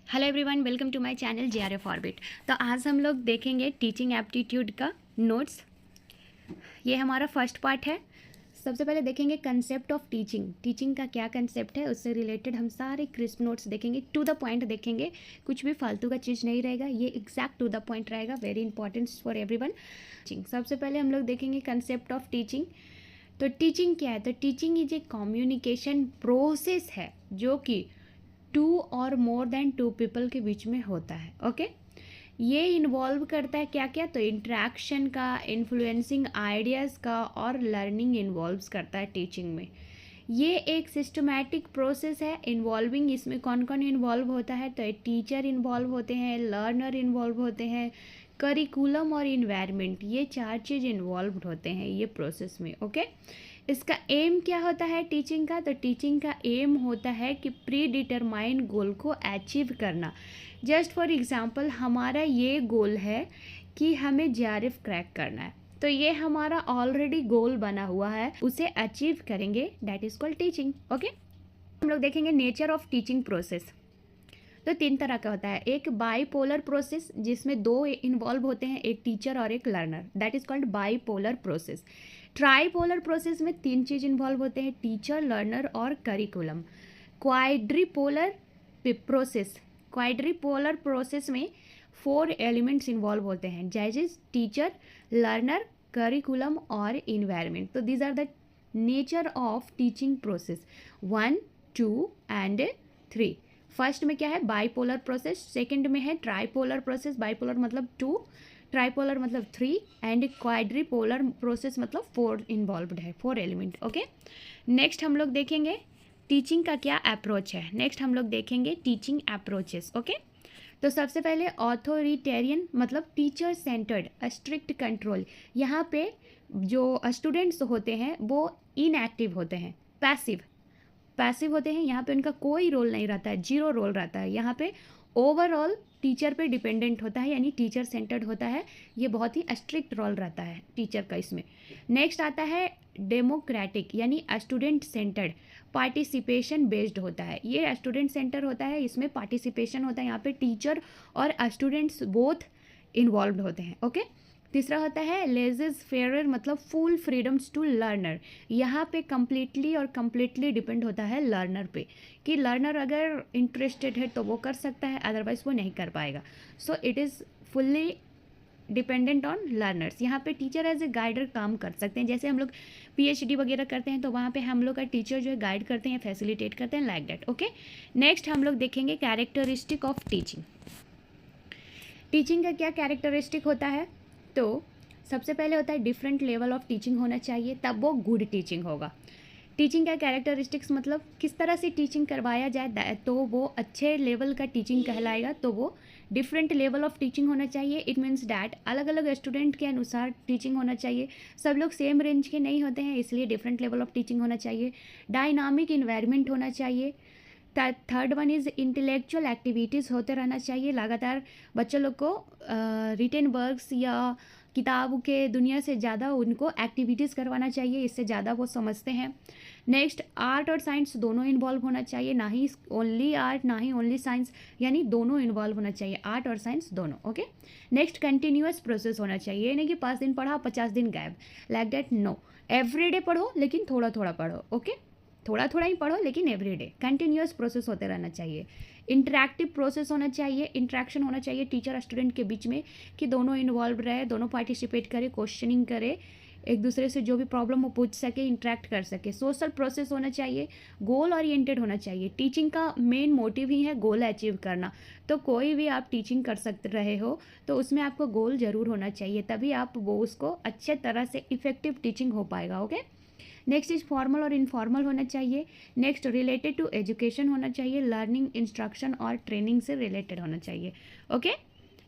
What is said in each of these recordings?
Hello everyone, welcome to my channel JRF orbit. तो आज हम लोग देखेंगे टीचिंग एप्टीट्यूड का नोट्स। ये हमारा फर्स्ट पार्ट है। सबसे पहले देखेंगे कंसेप्ट ऑफ टीचिंग का क्या कंसेप्ट है, उससे रिलेटेड हम सारे क्रिस्प नोट्स देखेंगे। टू द पॉइंट देखेंगे, कुछ भी फालतू का चीज़ नहीं रहेगा, ये एग्जैक्ट टू द पॉइंट रहेगा। Very important for everyone. सबसे पहले हम लोग देखेंगे कंसेप्ट ऑफ टीचिंग। तो टीचिंग क्या है? तो teaching is a communication process है जो कि 2 और मोर देन 2 पीपल के बीच में होता है। ओके, ये इन्वॉल्व करता है क्या क्या? तो इंट्रैक्शन का, इन्फ्लुएंसिंग आइडियाज़ का और लर्निंग इन्वॉल्व्स करता है टीचिंग में। ये एक सिस्टमैटिक प्रोसेस है इन्वॉल्विंग। इसमें कौन कौन इन्वॉल्व होता है? तो टीचर इन्वॉल्व होते हैं, लर्नर इन्वॉल्व होते हैं, करिकुलम और इन्वायरमेंट, ये 4 चीज़ इन्वॉल्व होते हैं ये प्रोसेस में। ओके, इसका एम क्या होता है टीचिंग का? तो टीचिंग का एम होता है कि प्री डिटरमाइन गोल को अचीव करना। जस्ट फॉर एग्जांपल, हमारा ये गोल है कि हमें JRF क्रैक करना है, तो ये हमारा ऑलरेडी गोल बना हुआ है, उसे अचीव करेंगे, that is called teaching. Okay, हम लोग देखेंगे नेचर ऑफ टीचिंग प्रोसेस। तो 3 तरह का होता है। एक बाईपोलर प्रोसेस जिसमें 2 इन्वॉल्व होते हैं, एक टीचर और एक learner, that is called bipolar process. Tripolar process में 3 चीज़ इन्वॉल्व होते हैं, टीचर, लर्नर और करिकुलम। क्वाड्रिपोलर प्रोसेस में 4 एलिमेंट्स इन्वॉल्व होते हैं, जैसे टीचर, लर्नर, करिकुलम और इन्वायरमेंट। तो these are the nature of teaching process 1, 2 and 3। First में क्या है? Bipolar process. सेकंड में है ट्राईपोलर प्रोसेस। बाईपोलर मतलब 2, ट्राईपोलर मतलब 3 एंड क्वाड्रिपोलर प्रोसेस मतलब 4 इन्वॉल्व्ड है, 4 एलिमेंट। ओके, नेक्स्ट हम लोग देखेंगे टीचिंग का क्या अप्रोच है। नेक्स्ट हम लोग देखेंगे टीचिंग अप्रोचेस। ओके, तो सबसे पहले ऑथोरिटेरियन मतलब टीचर सेंटर्ड, स्ट्रिक्ट कंट्रोल। यहाँ पे जो स्टूडेंट्स होते हैं वो इनएक्टिव होते हैं, पैसिव होते हैं। यहाँ पे उनका कोई रोल नहीं रहता है, 0 रोल रहता है। यहाँ पे ओवरऑल टीचर पे डिपेंडेंट होता है, यानी टीचर सेंटर्ड होता है। ये बहुत ही स्ट्रिक्ट रोल रहता है टीचर का इसमें। नेक्स्ट आता है डेमोक्रेटिक, यानी स्टूडेंट सेंटर्ड, पार्टिसिपेशन बेस्ड होता है। ये स्टूडेंट सेंटर होता है, इसमें पार्टिसिपेशन होता है। यहाँ पे टीचर और स्टूडेंट्स बोथ इन्वॉल्व होते हैं। ओके, तीसरा होता है लेजेस फेयर, मतलब फुल फ्रीडम्स टू लर्नर। यहाँ पे कम्प्लीटली डिपेंड होता है लर्नर पे, कि लर्नर अगर इंटरेस्टेड है तो वो कर सकता है, अदरवाइज वो नहीं कर पाएगा। So it is fully dependent on learners. यहाँ पे टीचर एज ए गाइडर काम कर सकते हैं। जैसे हम लोग PhD वगैरह करते हैं तो वहाँ पे हम लोग का टीचर जो है गाइड करते हैं, फैसिलिटेट करते हैं, लाइक दैट। ओके, नेक्स्ट हम लोग देखेंगे कैरेक्टरिस्टिक ऑफ टीचिंग। टीचिंग का क्या कैरेक्टरिस्टिक होता है? तो सबसे पहले होता है डिफरेंट लेवल ऑफ टीचिंग होना चाहिए, तब वो गुड टीचिंग होगा। टीचिंग का कैरेक्टरिस्टिक्स मतलब किस तरह से टीचिंग करवाया जाए तो वो अच्छे लेवल का टीचिंग कहलाएगा। तो वो डिफरेंट लेवल ऑफ टीचिंग होना चाहिए। इट मीन्स डैट अलग अलग स्टूडेंट के अनुसार टीचिंग होना चाहिए। सब लोग सेम रेंज के नहीं होते हैं, इसलिए डिफरेंट लेवल ऑफ टीचिंग होना चाहिए। डायनामिक इन्वायरमेंट होना चाहिए। Third one is intellectual activities होते रहना चाहिए लगातार। बच्चों लोग को रिटन वर्क्स या किताब के दुनिया से ज़्यादा उनको एक्टिविटीज़ करवाना चाहिए, इससे ज़्यादा वो समझते हैं। नेक्स्ट, आर्ट और साइंस दोनों इन्वॉल्व होना चाहिए, ना ही ओनली आर्ट ना ही ओनली साइंस, यानी दोनों इन्वॉल्व होना चाहिए, आर्ट और साइंस दोनों। ओके, नेक्स्ट कंटिन्यूअस प्रोसेस होना चाहिए, यानी कि 5 दिन पढ़ा 50 दिन गायब, लाइक दैट नो। एवरीडे पढ़ो लेकिन थोड़ा थोड़ा पढ़ो। ओके, थोड़ा थोड़ा ही पढ़ो लेकिन एवरीडे। कंटिन्यूअस प्रोसेस होते रहना चाहिए। इंटरैक्टिव प्रोसेस होना चाहिए, इंटरेक्शन होना चाहिए टीचर स्टूडेंट के बीच में, कि दोनों इन्वॉल्व रहे, दोनों पार्टिसिपेट करे, क्वेश्चनिंग करे, एक दूसरे से जो भी प्रॉब्लम वो पूछ सके, इंटरेक्ट कर सके। सोशल प्रोसेस होना चाहिए, गोल ओरिएंटेड होना चाहिए। टीचिंग का मेन मोटिव ही है गोल अचीव करना। तो कोई भी आप टीचिंग कर सकते रहे हो तो उसमें आपको गोल ज़रूर होना चाहिए, तभी आप वो उसको अच्छे तरह से इफेक्टिव टीचिंग हो पाएगा। ओके, नेक्स्ट इज फॉर्मल और इनफॉर्मल होना चाहिए। नेक्स्ट रिलेटेड टू एजुकेशन होना चाहिए, लर्निंग, इंस्ट्रक्शन और ट्रेनिंग से रिलेटेड होना चाहिए। ओके,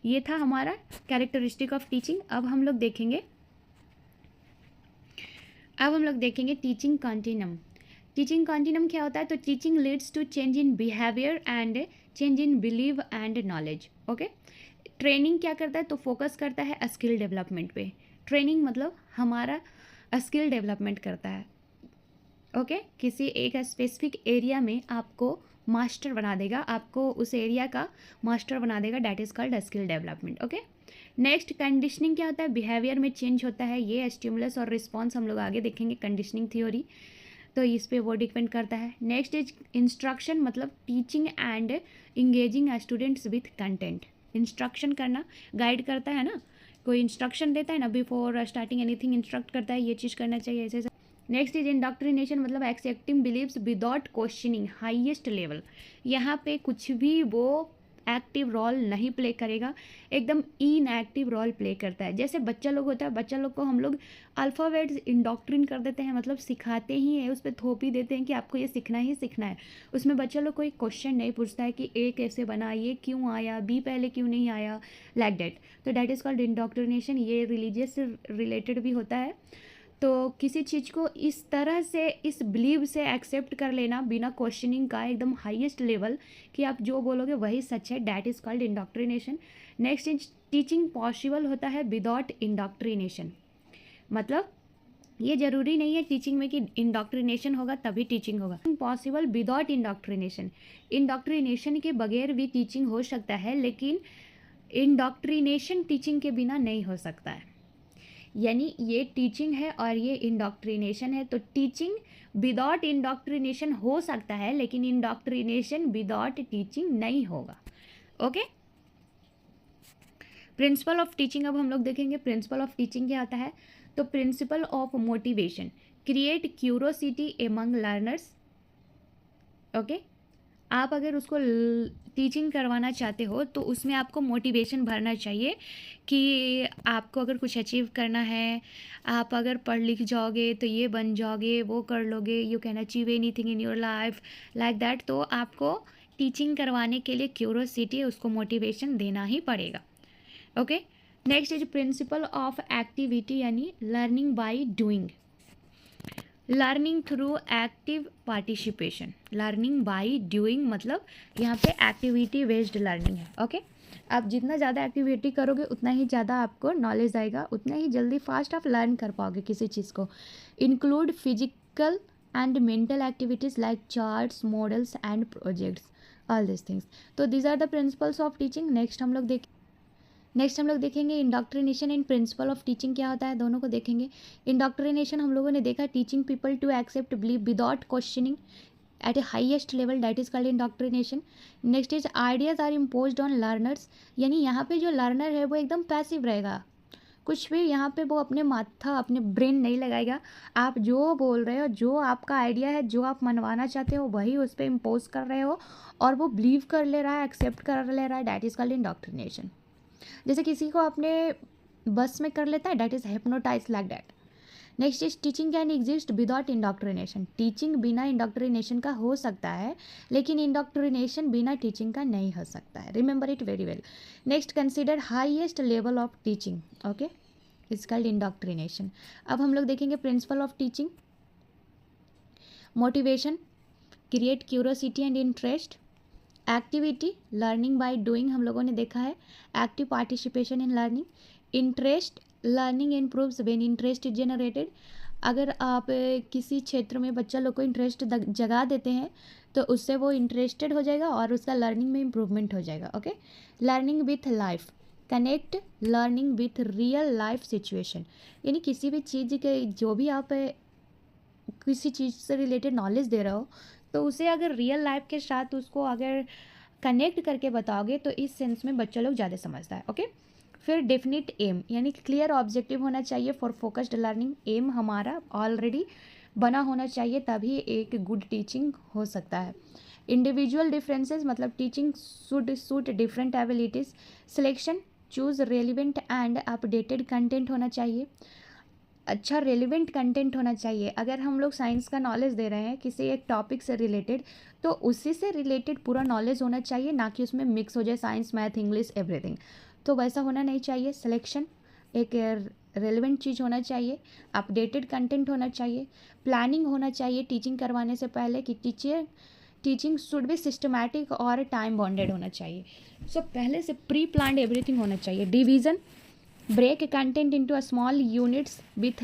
ये था हमारा कैरेक्टरिस्टिक ऑफ टीचिंग। अब हम लोग देखेंगे टीचिंग कॉन्टिनम। टीचिंग कॉन्टिनम क्या होता है? तो teaching leads to change in behaviour and change in believe and knowledge. Okay, training क्या करता है? तो फोकस करता है स्किल डेवलपमेंट पे। ट्रेनिंग मतलब हमारा स्किल डेवलपमेंट करता है। ओके, किसी एक स्पेसिफिक एरिया में आपको मास्टर बना देगा, आपको उस एरिया का मास्टर बना देगा, that is called skill development. Okay, next conditioning क्या होता है, बिहेवियर में चेंज होता है, ये स्टिमुलस और रिस्पॉन्स हम लोग आगे देखेंगे कंडीशनिंग थ्योरी, तो इस पे वो डिपेंड करता है। नेक्स्ट इज इंस्ट्रक्शन, मतलब teaching and engaging students with content. Instruction करना, गाइड करता है ना, कोई इंस्ट्रक्शन देता है ना, बिफोर स्टार्टिंग एनीथिंग इंस्ट्रक्ट करता है, ये चीज़ करना चाहिए, ऐसे। नेक्स्ट इज इंडॉक्ट्रिनेशन, मतलब accepting beliefs without questioning highest level. यहाँ पे कुछ भी वो एक्टिव रोल नहीं प्ले करेगा, एकदम इनएक्टिव रोल प्ले करता है। जैसे बच्चा लोग होता है, बच्चा लोग को हम लोग अल्फ़ाबेट्स इंडॉक्ट्रिन कर देते हैं, मतलब सिखाते ही हैं, उस पर थोप ही देते हैं कि आपको ये सीखना ही सीखना है। उसमें बच्चा लोग कोई क्वेश्चन नहीं पूछता है कि ए कैसे बना, ये क्यों आया, बी पहले क्यों नहीं आया, लाइक डैट। तो डैट इज़ कॉल्ड इंडॉक्ट्रिनेशन। ये रिलीजियस से रिलेटेड भी होता है। तो किसी चीज़ को इस तरह से, इस बिलीव से एक्सेप्ट कर लेना बिना क्वेश्चनिंग का, एकदम हाईएस्ट लेवल कि आप जो बोलोगे वही सच है, that is called indoctrination. Next is teaching possible होता है विदाउट इंडॉक्ट्रिनेशन, मतलब ये जरूरी नहीं है टीचिंग में कि इंडॉक्ट्रिनेशन होगा तभी टीचिंग होगा। पॉसिबल विदाउट इंडॉक्ट्रिनेशन, इंडॉक्ट्रिनेशन के बगैर भी टीचिंग हो सकता है, लेकिन इंडॉक्ट्रिनेशन टीचिंग के बिना नहीं हो सकता है। यानी ये टीचिंग है और ये इंडॉक्ट्रिनेशन है। तो टीचिंग विदाउट इंडॉक्ट्रिनेशन हो सकता है, लेकिन इंडॉक्ट्रिनेशन विदाउट टीचिंग नहीं होगा। ओके, प्रिंसिपल ऑफ टीचिंग अब हम लोग देखेंगे। प्रिंसिपल ऑफ टीचिंग क्या होता है, तो principle of motivation, create curiosity among learners. Okay, आप अगर उसको टीचिंग करवाना चाहते हो तो उसमें आपको मोटिवेशन भरना चाहिए कि आपको अगर कुछ अचीव करना है, आप अगर पढ़ लिख जाओगे तो ये बन जाओगे, वो कर लोगे, you can achieve anything in your life, like that. तो आपको टीचिंग करवाने के लिए क्यूरोसिटी, उसको मोटिवेशन देना ही पड़ेगा। Okay, next is principle of activity, यानी learning by doing, learning through active participation. Learning by doing मतलब यहाँ पे एक्टिविटी बेस्ड लर्निंग है। ओके, आप जितना ज़्यादा एक्टिविटी करोगे उतना ही ज़्यादा आपको नॉलेज आएगा, उतना ही जल्दी फास्ट आप लर्न कर पाओगे किसी चीज़ को। Include physical and mental activities like charts, models and projects, all this things. तो these are the principles of teaching. Next हम लोग देखेंगे indoctrination and principle of teaching क्या होता है, दोनों को देखेंगे। इंडॉक्ट्रिनेशन हम लोगों ने देखा, teaching people to accept believe without questioning at a highest level, that is called indoctrination. Next is ideas are imposed on learners, यानी यहाँ पे जो लर्नर है वो एकदम पैसिव रहेगा, कुछ भी यहाँ पे वो अपने माथा, अपने ब्रेन नहीं लगाएगा। आप जो बोल रहे हो, जो आपका आइडिया है, जो आप मनवाना चाहते हो, वही उस पर इम्पोज कर रहे हो और वो बिलीव कर ले रहा है, एक्सेप्ट कर ले रहा है, दैट इज़ कॉल्ड इंडॉक्ट्रिनेशन। जैसे किसी को अपने बस में कर लेता है, that is hypnotize, like that. Next is teaching can exist without indoctrination, teaching बिना इंडॉक्ट्रिनेशन का हो सकता है, लेकिन इंडॉक्ट्रिनेशन बिना टीचिंग का नहीं हो सकता है, remember it very well. Next consider highest level of teaching, okay, it's called indoctrination. अब हम लोग देखेंगे principle of teaching. Motivation, create curiosity and interest. Activity, learning by doing हम लोगों ने देखा है, active participation in learning. Interest, learning improves when interest is generated. अगर आप किसी क्षेत्र में बच्चा लोग को इंटरेस्ट जगा देते हैं तो उससे वो इंटरेस्टेड हो जाएगा और उसका लर्निंग में इम्प्रूवमेंट हो जाएगा। Okay, learning with life, connect learning with real life situation, यानी किसी भी चीज़ के, जो भी आप किसी चीज़ से रिलेटेड नॉलेज दे रहे हो तो उसे अगर रियल लाइफ के साथ उसको अगर कनेक्ट करके बताओगे तो इस सेंस में बच्चा लोग ज़्यादा समझता है। ओके, फिर डेफिनिट एम, यानी क्लियर ऑब्जेक्टिव होना चाहिए फॉर फोकस्ड लर्निंग। एम हमारा ऑलरेडी बना होना चाहिए, तभी एक गुड टीचिंग हो सकता है। इंडिविजुअल डिफरेंसेस, मतलब teaching should suit different abilities. Selection, choose relevant and updated content होना चाहिए, अच्छा रेलिवेंट कंटेंट होना चाहिए। अगर हम लोग साइंस का नॉलेज दे रहे हैं किसी एक टॉपिक से रिलेटेड, तो उसी से रिलेटेड पूरा नॉलेज होना चाहिए, ना कि उसमें मिक्स हो जाए साइंस, मैथ, इंग्लिश, एवरीथिंग। तो वैसा होना नहीं चाहिए। सिलेक्शन, एक रेलिवेंट चीज़ होना चाहिए, अपडेटेड कंटेंट होना चाहिए, प्लानिंग होना चाहिए टीचिंग करवाने से पहले कि टीचिंग शुड बी सिस्टमैटिक और टाइम बॉन्डेड होना चाहिए। सो पहले से प्री प्लान्ड एवरीथिंग होना चाहिए। Division, break content into a small units with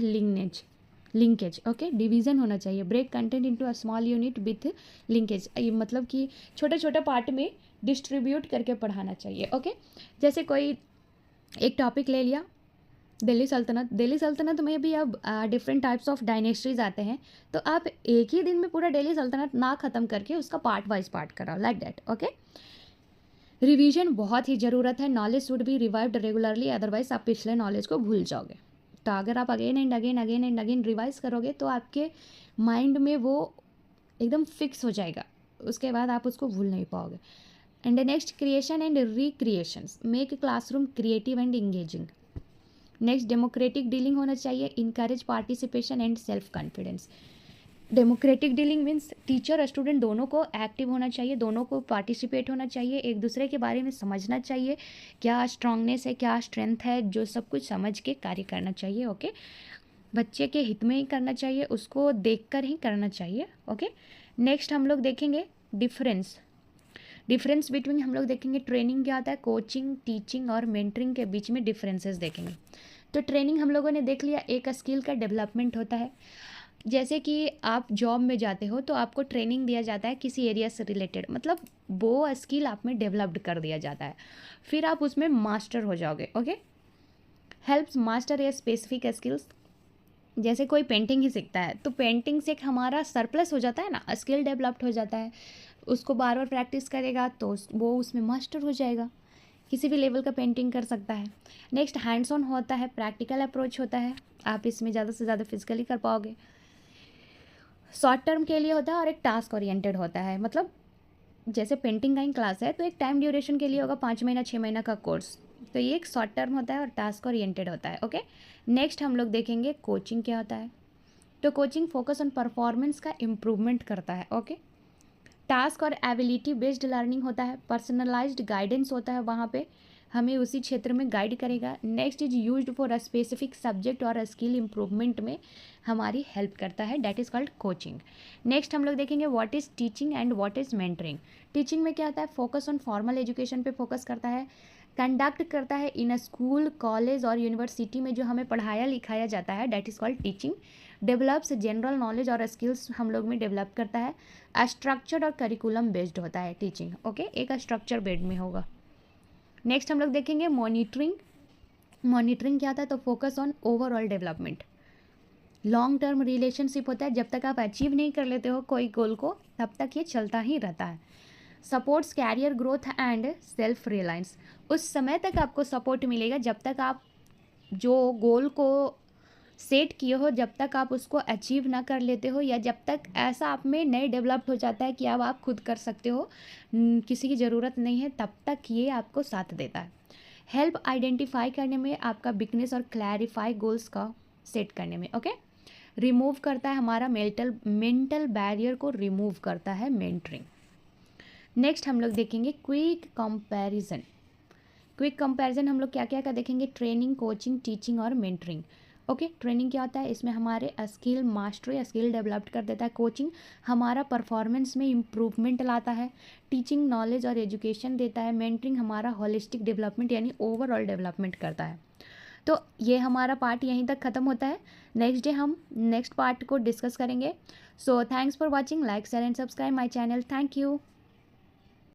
linkage, okay, division होना चाहिए। Break content into a small unit with linkage, ये मतलब कि छोटे छोटे पार्ट में डिस्ट्रीब्यूट करके पढ़ाना चाहिए, ओके। जैसे कोई एक टॉपिक ले लिया, दिल्ली सल्तनत में भी अब डिफरेंट टाइप्स ऑफ डायनेस्टीज आते हैं, तो आप एक ही दिन में पूरा दिल्ली सल्तनत ना ख़त्म करके उसका पार्ट वाइज पार्ट कराओ, लाइक दैट, ओके। रिवीजन बहुत ही ज़रूरत है, knowledge should be revived regularly, otherwise आप पिछले नॉलेज को भूल जाओगे। तो अगर आप अगेन एंड अगेन रिवाइज करोगे तो आपके माइंड में वो एकदम फिक्स हो जाएगा, उसके बाद आप उसको भूल नहीं पाओगे। And next, creation and recreations make classroom creative and engaging. Next, democratic dealing होना चाहिए, encourage participation and self confidence. Democratic dealing means teacher और स्टूडेंट दोनों को एक्टिव होना चाहिए, दोनों को पार्टिसिपेट होना चाहिए, एक दूसरे के बारे में समझना चाहिए, क्या स्ट्रांगनेस है, क्या स्ट्रेंथ है, जो सब कुछ समझ के कार्य करना चाहिए, ओके। बच्चे के हित में ही करना चाहिए, उसको देखकर ही करना चाहिए, ओके। नेक्स्ट हम लोग देखेंगे डिफरेंस बिटवीन, हम लोग देखेंगे ट्रेनिंग क्या होता है, कोचिंग, टीचिंग और मेंटरिंग के बीच में डिफरेंसेस देखेंगे। तो ट्रेनिंग हम लोगों ने देख लिया, एक स्किल का डेवलपमेंट होता है। जैसे कि आप जॉब में जाते हो तो आपको ट्रेनिंग दिया जाता है किसी एरिया से रिलेटेड, मतलब वो स्किल आप में डेवलप्ड कर दिया जाता है, फिर आप उसमें मास्टर हो जाओगे, okay. Helps master a specific skills. जैसे कोई पेंटिंग ही सीखता है तो पेंटिंग से एक हमारा सरप्लस हो जाता है ना, स्किल डेवलप्ड हो जाता है, उसको बार बार प्रैक्टिस करेगा तो वो उसमें मास्टर हो जाएगा, किसी भी लेवल का पेंटिंग कर सकता है। नेक्स्ट, हैंड्स ऑन होता है, प्रैक्टिकल अप्रोच होता है, आप इसमें ज़्यादा से ज़्यादा फिजिकली कर पाओगे। शॉर्ट टर्म के लिए होता है और एक टास्क ओरिएंटेड होता है, मतलब जैसे पेंटिंग का ही क्लास है तो एक टाइम ड्यूरेशन के लिए होगा 5 महीना 6 महीना का कोर्स, तो ये एक शॉर्ट टर्म होता है और टास्क ओरिएंटेड होता है, ओके। नेक्स्ट हम लोग देखेंगे कोचिंग क्या होता है। तो कोचिंग फोकस ऑन परफॉर्मेंस का इम्प्रूवमेंट करता है, ओके। टास्क और एबिलिटी बेस्ड लर्निंग होता है, पर्सनलाइज्ड गाइडेंस होता है, वहाँ पे हमें उसी क्षेत्र में गाइड करेगा। Next is used for a specific subject और स्किल इम्प्रूवमेंट में हमारी हेल्प करता है, that is called coaching. Next हम लोग देखेंगे what is teaching and what is mentoring. Teaching में क्या होता है, फोकस ऑन फॉर्मल एजुकेशन पे फोकस करता है, कंडक्ट करता है इन अ स्कूल, कॉलेज और यूनिवर्सिटी में जो हमें पढ़ाया लिखाया जाता है, that is called teaching. Develops general knowledge और स्किल्स हम लोग में डेवलप करता है। स्ट्रक्चर्ड और करिकुलम बेस्ड होता है टीचिंग, ओके, एक स्ट्रक्चर बेस्ड में होगा। नेक्स्ट हम लोग देखेंगे मॉनिटरिंग क्या होता है, तो focus on overall development. Long term relationship होता है, जब तक आप अचीव नहीं कर लेते हो कोई गोल को तब तक ये चलता ही रहता है। Supports career growth and self reliance, उस समय तक आपको सपोर्ट मिलेगा जब तक आप जो गोल को सेट किए हो जब तक आप उसको अचीव ना कर लेते हो, या जब तक ऐसा आप में नए डेवलप्ड हो जाता है कि अब आप खुद कर सकते हो, किसी की ज़रूरत नहीं है, तब तक ये आपको साथ देता है। हेल्प आइडेंटिफाई करने में, आपका वीकनेस और क्लैरिफाई गोल्स का सेट करने में, ओके। रिमूव करता है हमारा मेंटल बैरियर को रिमूव करता है मेंटरिंग। नेक्स्ट हम लोग देखेंगे क्विक कंपैरिजन हम लोग क्या क्या का देखेंगे, ट्रेनिंग, कोचिंग, टीचिंग और मेंटरिंग, ओके। ट्रेनिंग क्या होता है, इसमें हमारे स्किल मास्टरी, स्किल डेवलप कर देता है। कोचिंग हमारा परफॉर्मेंस में इम्प्रूवमेंट लाता है। टीचिंग नॉलेज और एजुकेशन देता है। मेंटरिंग हमारा होलिस्टिक डेवलपमेंट यानी ओवरऑल डेवलपमेंट करता है। तो ये हमारा पार्ट यहीं तक ख़त्म होता है, नेक्स्ट डे हम नेक्स्ट पार्ट को डिस्कस करेंगे। So thanks for watching, like share and subscribe my channel, thank you.